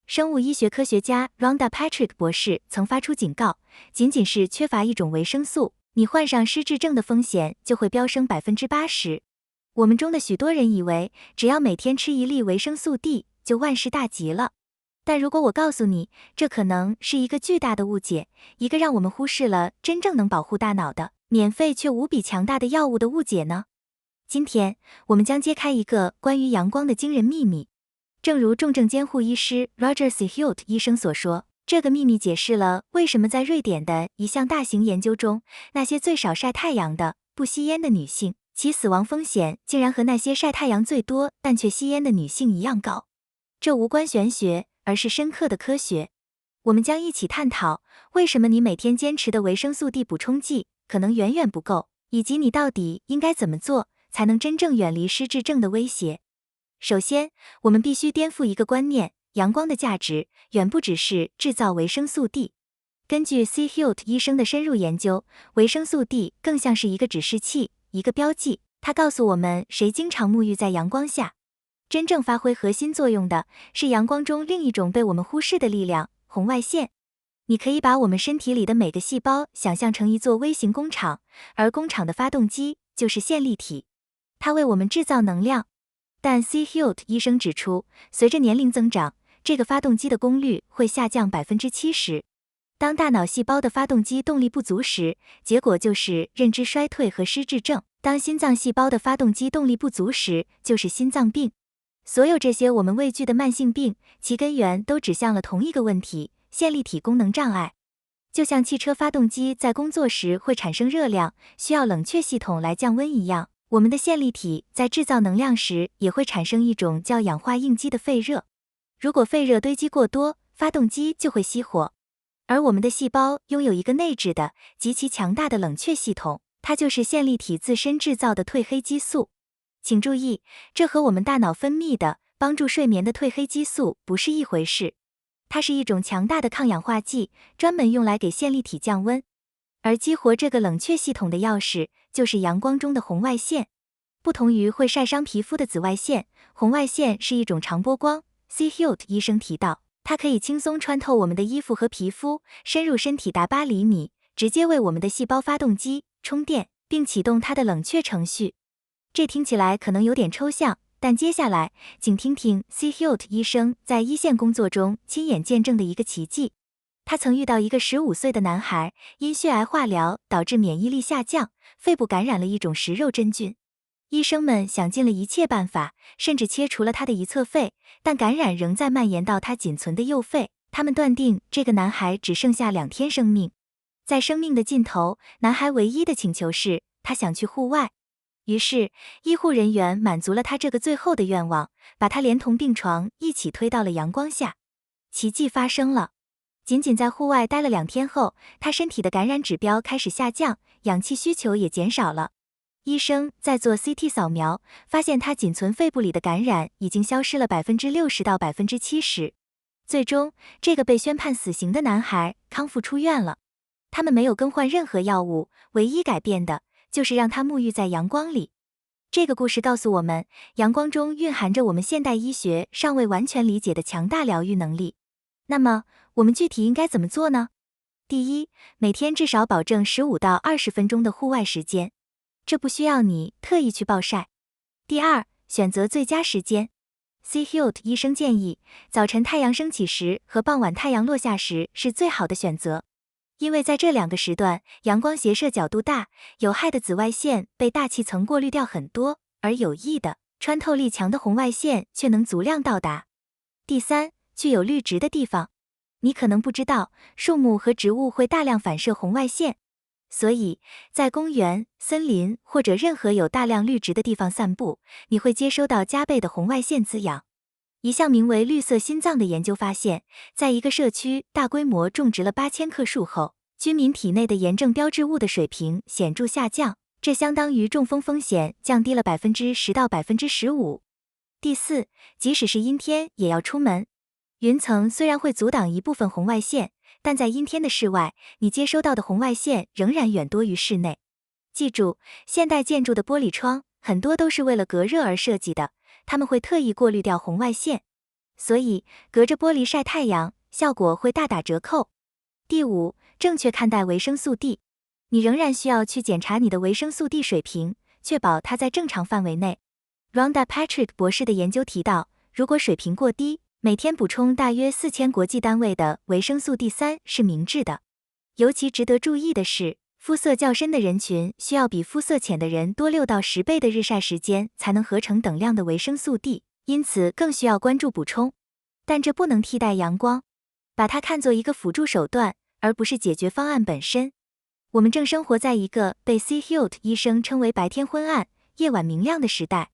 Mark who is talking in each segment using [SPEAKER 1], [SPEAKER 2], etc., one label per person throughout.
[SPEAKER 1] 生物医学科学家 Rhonda Patrick 博士曾发出警告，仅仅是缺乏一种维生素，你患上失智症的风险就会飙升80%。我们中的许多人以为，只要每天吃1粒维生素 D 就万事大吉了。但如果我告诉你，这可能是一个巨大的误解，一个让我们忽视了真正能保护大脑的、免费却无比强大的药物的误解呢？今天，我们将揭开一个关于阳光的惊人秘密。正如重症监护医师 Roger Seheult 医生所说，这个秘密解释了为什么在瑞典的一项大型研究中，那些最少晒太阳的、不吸烟的女性，其死亡风险竟然和那些晒太阳最多但却吸烟的女性一样高。这无关玄学，而是深刻的科学。我们将一起探讨，为什么你每天坚持的维生素 D 补充剂可能远远不够，以及你到底应该怎么做，才能真正远离失智症的威胁。首先，我们必须颠覆一个观念，阳光的价值远不只是制造维生素 D。根据 Seheult 医生的深入研究，维生素 D 更像是一个指示器，一个标记，它告诉我们谁经常沐浴在阳光下。真正发挥核心作用的是阳光中另一种被我们忽视的力量——红外线。你可以把我们身体里的每个细胞想象成一座微型工厂，而工厂的发动机就是线粒体，它为我们制造能量。但 Seheult 医生指出，随着年龄增长，这个发动机的功率会下降70%。当大脑细胞的发动机动力不足时，结果就是认知衰退和失智症；当心脏细胞的发动机动力不足时，就是心脏病。所有这些我们畏惧的慢性病，其根源都指向了同一个问题：线粒体功能障碍。就像汽车发动机在工作时会产生热量，需要冷却系统来降温一样，我们的线粒体在制造能量时也会产生一种叫氧化应激的废热。如果废热堆积过多，发动机就会熄火。而我们的细胞拥有一个内置的、极其强大的冷却系统，它就是线粒体自身制造的褪黑激素。请注意，这和我们大脑分泌的帮助睡眠的褪黑激素不是一回事。它是一种强大的抗氧化剂，专门用来给线粒体降温。而激活这个冷却系统的钥匙，就是阳光中的红外线。不同于会晒伤皮肤的紫外线，红外线是一种长波光。Seheult 医生提到，它可以轻松穿透我们的衣服和皮肤，深入身体达8厘米，直接为我们的细胞发动机充电，并启动它的冷却程序。这听起来可能有点抽象，但接下来，请听听 Seheult 医生在一线工作中亲眼见证的一个奇迹。他曾遇到一个15岁的男孩，因血癌化疗导致免疫力下降，肺部感染了一种食肉真菌。医生们想尽了一切办法，甚至切除了他的一侧肺，但感染仍在蔓延到他仅存的右肺。他们断定这个男孩只剩下2天生命。在生命的尽头，男孩唯一的请求是，他想去户外。于是，医护人员满足了他这个最后的愿望，把他连同病床一起推到了阳光下。奇迹发生了。仅仅在户外待了2天后，他身体的感染指标开始下降，氧气需求也减少了。医生在做 CT 扫描，发现他仅存肺部里的感染已经消失了60%到70%。最终，这个被宣判死刑的男孩康复出院了。他们没有更换任何药物，唯一改变的就是让他沐浴在阳光里。这个故事告诉我们，阳光中蕴含着我们现代医学尚未完全理解的强大疗愈能力。那么，我们具体应该怎么做呢？第一，每天至少保证15到20分钟的户外时间，这不需要你特意去暴晒。第二，选择最佳时间。Seheult 医生建议，早晨太阳升起时和傍晚太阳落下时是最好的选择。因为在这2个时段，阳光斜射角度大，有害的紫外线被大气层过滤掉很多，而有益的、穿透力强的红外线却能足量到达。第三，具有绿植的地方。你可能不知道，树木和植物会大量反射红外线，所以在公园、森林或者任何有大量绿植的地方散步，你会接收到加倍的红外线滋养。一项名为绿色心脏的研究发现，在一个社区大规模种植了8000棵树后，居民体内的炎症标志物的水平显著下降，这相当于中风风险降低了10%到15%。第四，即使是阴天也要出门。云层虽然会阻挡一部分红外线，但在阴天的室外，你接收到的红外线仍然远多于室内。记住，现代建筑的玻璃窗很多都是为了隔热而设计的，它们会特意过滤掉红外线。所以隔着玻璃晒太阳，效果会大打折扣。第5，正确看待维生素 D。你仍然需要去检查你的维生素 D 水平，确保它在正常范围内。Rhonda Patrick 博士的研究提到，如果水平过低，每天补充大约4000国际单位的维生素 D3 是明智的。尤其值得注意的是，肤色较深的人群需要比肤色浅的人多6到10倍的日晒时间才能合成等量的维生素 D， 因此更需要关注补充。但这不能替代阳光，把它看作一个辅助手段，而不是解决方案本身。我们正生活在一个被 C. Hute 医生称为白天昏暗、夜晚明亮的时代。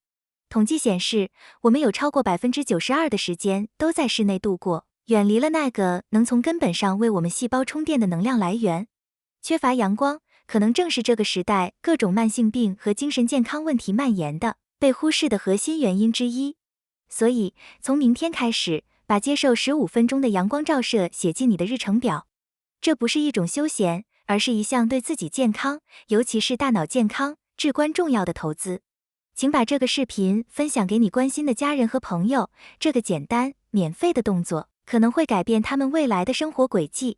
[SPEAKER 1] 统计显示，我们有超过 92% 的时间都在室内度过，远离了那个能从根本上为我们细胞充电的能量来源。缺乏阳光，可能正是这个时代各种慢性病和精神健康问题蔓延的被忽视的核心原因之一。所以，从明天开始，把接受15分钟的阳光照射写进你的日程表。这不是一种休闲，而是一项对自己健康，尤其是大脑健康，至关重要的投资。请把这个视频分享给你关心的家人和朋友，这个简单、免费的动作可能会改变他们未来的生活轨迹。